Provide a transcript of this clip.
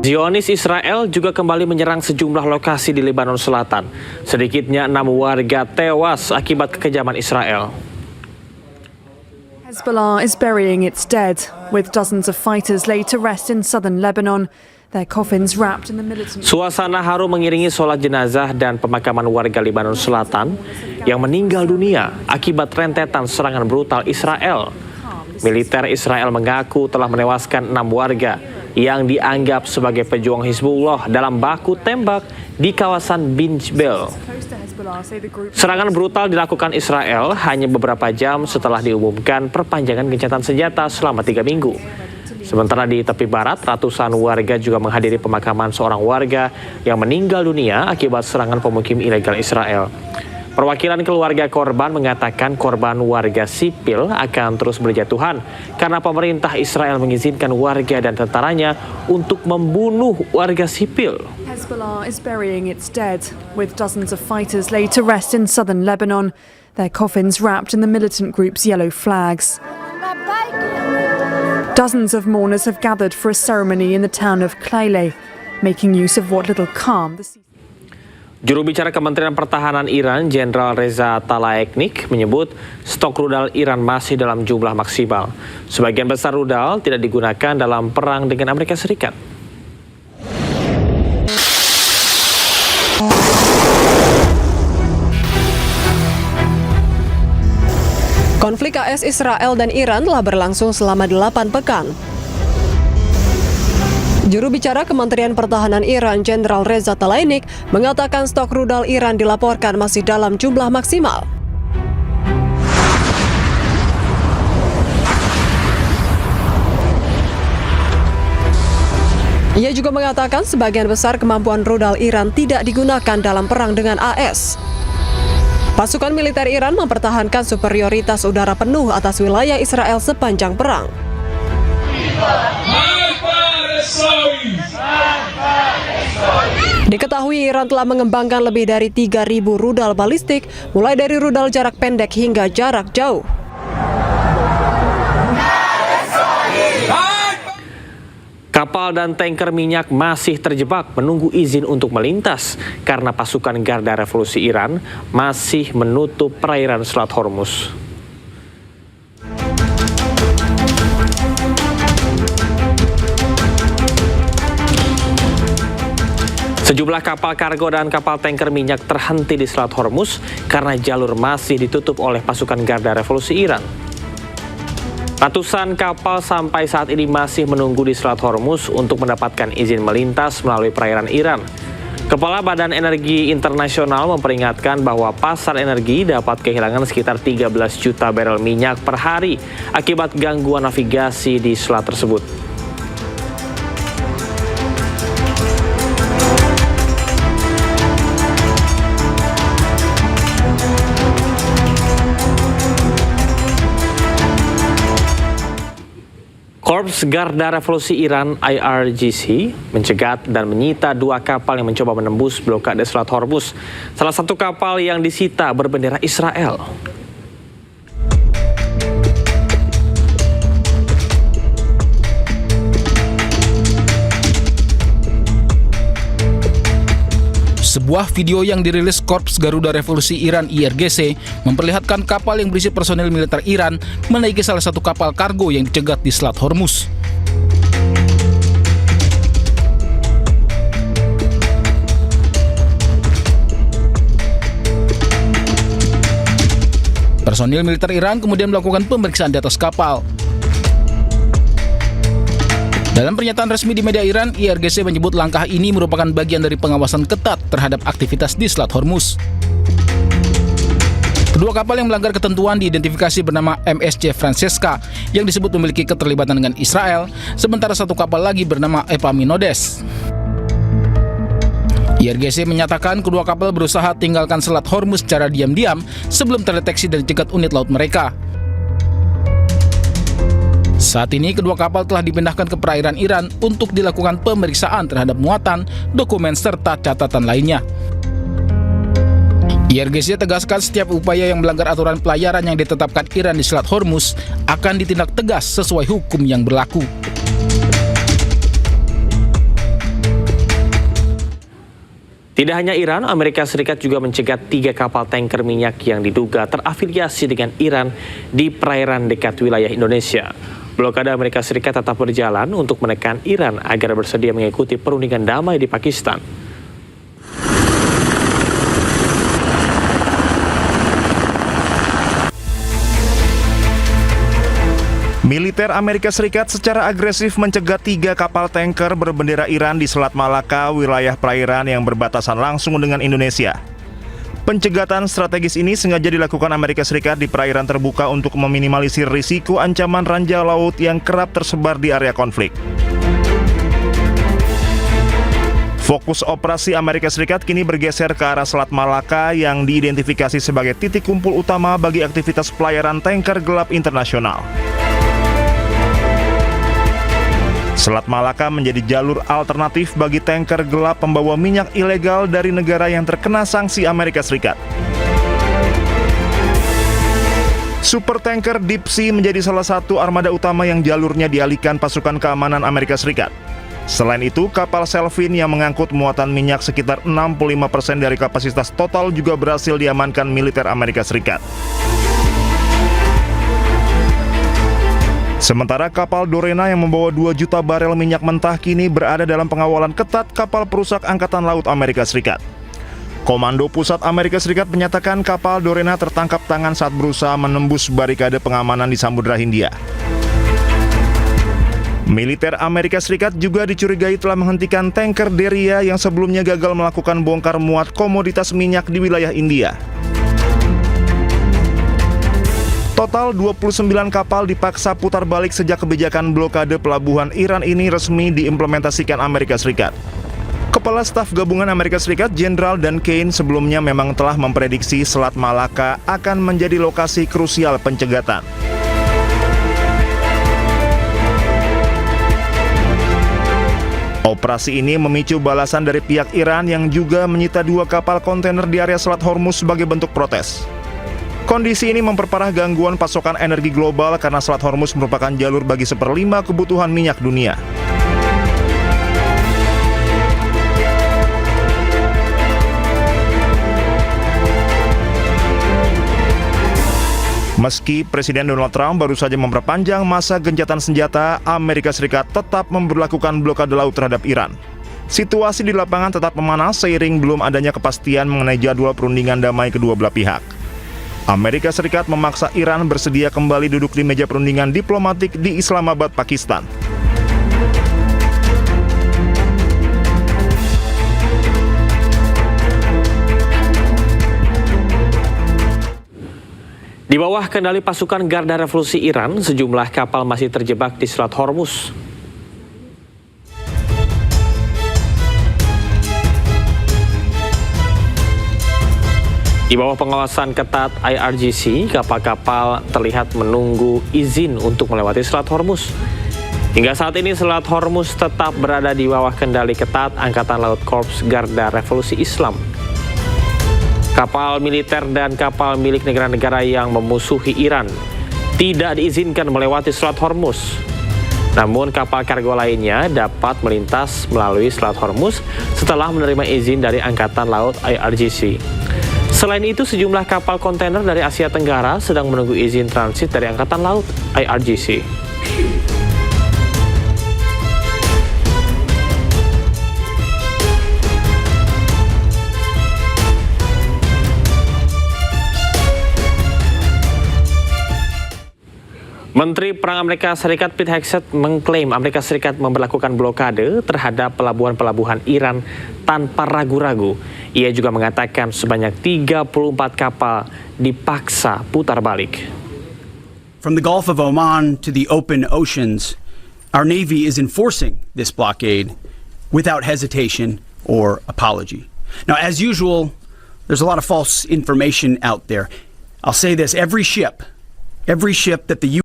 Zionis Israel juga kembali menyerang sejumlah lokasi di Lebanon Selatan. Sedikitnya 6 warga tewas akibat kekejaman Israel. Hezbollah is burying its dead, with dozens of fighters laid to rest in southern Lebanon. Their coffins wrapped in the militant... Suasana haru mengiringi sholat jenazah dan pemakaman warga Lebanon Selatan yang meninggal dunia akibat rentetan serangan brutal Israel. Militer Israel mengaku telah menewaskan 6 warga yang dianggap sebagai pejuang Hizbullah dalam baku tembak di kawasan Binjbel. Serangan brutal dilakukan Israel hanya beberapa jam setelah diumumkan perpanjangan gencatan senjata selama 3 minggu. Sementara di tepi barat, ratusan warga juga menghadiri pemakaman seorang warga yang meninggal dunia akibat serangan pemukim ilegal Israel. Perwakilan keluarga korban mengatakan korban warga sipil akan terus berjatuhan karena pemerintah Israel mengizinkan warga dan tentaranya untuk membunuh warga sipil. Hezbollah is burying its dead, with dozens of fighters laid to rest in southern Lebanon, their coffins wrapped in the militant group's yellow flags. Dozens of mourners have gathered for a ceremony in the town of Clayle, making use of what little calm the... Juru bicara Kementerian Pertahanan Iran, Jenderal Reza Tlaibnik, menyebut stok rudal Iran masih dalam jumlah maksimal. Sebagian besar rudal tidak digunakan dalam perang dengan Amerika Serikat. Konflik AS Israel dan Iran telah berlangsung selama 8 pekan. Juru bicara Kementerian Pertahanan Iran, Jenderal Reza Tlaibnik, mengatakan stok rudal Iran dilaporkan masih dalam jumlah maksimal. Ia juga mengatakan sebagian besar kemampuan rudal Iran tidak digunakan dalam perang dengan AS. Pasukan militer Iran mempertahankan superioritas udara penuh atas wilayah Israel sepanjang perang. Diketahui Iran telah mengembangkan lebih dari 3.000 rudal balistik, mulai dari rudal jarak pendek hingga jarak jauh. Kapal dan tanker minyak masih terjebak menunggu izin untuk melintas karena pasukan Garda Revolusi Iran masih menutup perairan Selat Hormuz. Sejumlah kapal kargo dan kapal tanker minyak terhenti di Selat Hormuz karena jalur masih ditutup oleh pasukan Garda Revolusi Iran. Ratusan kapal sampai saat ini masih menunggu di Selat Hormuz untuk mendapatkan izin melintas melalui perairan Iran. Kepala Badan Energi Internasional memperingatkan bahwa pasar energi dapat kehilangan sekitar 13 juta barel minyak per hari akibat gangguan navigasi di selat tersebut. Korps Garda Revolusi Iran IRGC mencegat dan menyita 2 kapal yang mencoba menembus blokade Selat Hormuz. Salah satu kapal yang disita berbendera Israel. Sebuah video yang dirilis Korps Garuda Revolusi Iran IRGC memperlihatkan kapal yang berisi personil militer Iran menaiki salah satu kapal kargo yang dicegat di Selat Hormuz. Personil militer Iran kemudian melakukan pemeriksaan di atas kapal. Dalam pernyataan resmi di media Iran, IRGC menyebut langkah ini merupakan bagian dari pengawasan ketat terhadap aktivitas di Selat Hormuz. Kedua kapal yang melanggar ketentuan diidentifikasi bernama MSC Francesca yang disebut memiliki keterlibatan dengan Israel, sementara satu kapal lagi bernama Epaminondas. IRGC menyatakan kedua kapal berusaha tinggalkan Selat Hormuz secara diam-diam sebelum terdeteksi dan dicegat unit laut mereka. Saat ini kedua kapal telah dipindahkan ke perairan Iran untuk dilakukan pemeriksaan terhadap muatan, dokumen, serta catatan lainnya. IRGC tegaskan setiap upaya yang melanggar aturan pelayaran yang ditetapkan Iran di Selat Hormuz akan ditindak tegas sesuai hukum yang berlaku. Tidak hanya Iran, Amerika Serikat juga mencegat 3 kapal tanker minyak yang diduga terafiliasi dengan Iran di perairan dekat wilayah Indonesia. Blokade Amerika Serikat tetap berjalan untuk menekan Iran agar bersedia mengikuti perundingan damai di Pakistan. Militer Amerika Serikat secara agresif mencegat 3 kapal tanker berbendera Iran di Selat Malaka, wilayah perairan yang berbatasan langsung dengan Indonesia. Pencegatan strategis ini sengaja dilakukan Amerika Serikat di perairan terbuka untuk meminimalisir risiko ancaman ranjau laut yang kerap tersebar di area konflik. Fokus operasi Amerika Serikat kini bergeser ke arah Selat Malaka yang diidentifikasi sebagai titik kumpul utama bagi aktivitas pelayaran tanker gelap internasional. Selat Malaka menjadi jalur alternatif bagi tanker gelap pembawa minyak ilegal dari negara yang terkena sanksi Amerika Serikat. Supertanker Deep Sea menjadi salah satu armada utama yang jalurnya dialihkan pasukan keamanan Amerika Serikat. Selain itu, kapal Selfin yang mengangkut muatan minyak sekitar 65% dari kapasitas total juga berhasil diamankan militer Amerika Serikat. Sementara kapal Dorena yang membawa 2 juta barel minyak mentah kini berada dalam pengawalan ketat kapal perusak Angkatan Laut Amerika Serikat. Komando Pusat Amerika Serikat menyatakan kapal Dorena tertangkap tangan saat berusaha menembus barikade pengamanan di Samudra Hindia. Militer Amerika Serikat juga dicurigai telah menghentikan tanker Deria yang sebelumnya gagal melakukan bongkar muat komoditas minyak di wilayah India. Total 29 kapal dipaksa putar balik sejak kebijakan blokade pelabuhan Iran ini resmi diimplementasikan Amerika Serikat. Kepala Staf Gabungan Amerika Serikat Jenderal Dan Kane sebelumnya memang telah memprediksi Selat Malaka akan menjadi lokasi krusial pencegatan. Operasi ini memicu balasan dari pihak Iran yang juga menyita 2 kapal kontainer di area Selat Hormuz sebagai bentuk protes. Kondisi ini memperparah gangguan pasokan energi global karena Selat Hormuz merupakan jalur bagi 1/5 kebutuhan minyak dunia. Meski Presiden Donald Trump baru saja memperpanjang masa gencatan senjata, Amerika Serikat tetap memberlakukan blokade laut terhadap Iran. Situasi di lapangan tetap memanas seiring belum adanya kepastian mengenai jadwal perundingan damai kedua belah pihak. Amerika Serikat memaksa Iran bersedia kembali duduk di meja perundingan diplomatik di Islamabad, Pakistan. Di bawah kendali pasukan Garda Revolusi Iran, sejumlah kapal masih terjebak di Selat Hormuz. Di bawah pengawasan ketat IRGC, kapal-kapal terlihat menunggu izin untuk melewati Selat Hormuz. Hingga saat ini Selat Hormuz tetap berada di bawah kendali ketat Angkatan Laut Korps Garda Revolusi Islam. Kapal militer dan kapal milik negara-negara yang memusuhi Iran tidak diizinkan melewati Selat Hormuz. Namun kapal kargo lainnya dapat melintas melalui Selat Hormuz setelah menerima izin dari Angkatan Laut IRGC. Selain itu, sejumlah kapal kontainer dari Asia Tenggara sedang menunggu izin transit dari Angkatan Laut IRGC. Menteri Perang Amerika Serikat Pete Hegseth mengklaim Amerika Serikat memberlakukan blokade terhadap pelabuhan-pelabuhan Iran tanpa ragu-ragu. Ia juga mengatakan sebanyak 34 kapal dipaksa putar balik. From the Gulf of Oman to the open oceans, our Navy is enforcing this blockade without hesitation or apology. Now, as usual, there's a lot of false information out there. I'll say this, every ship that the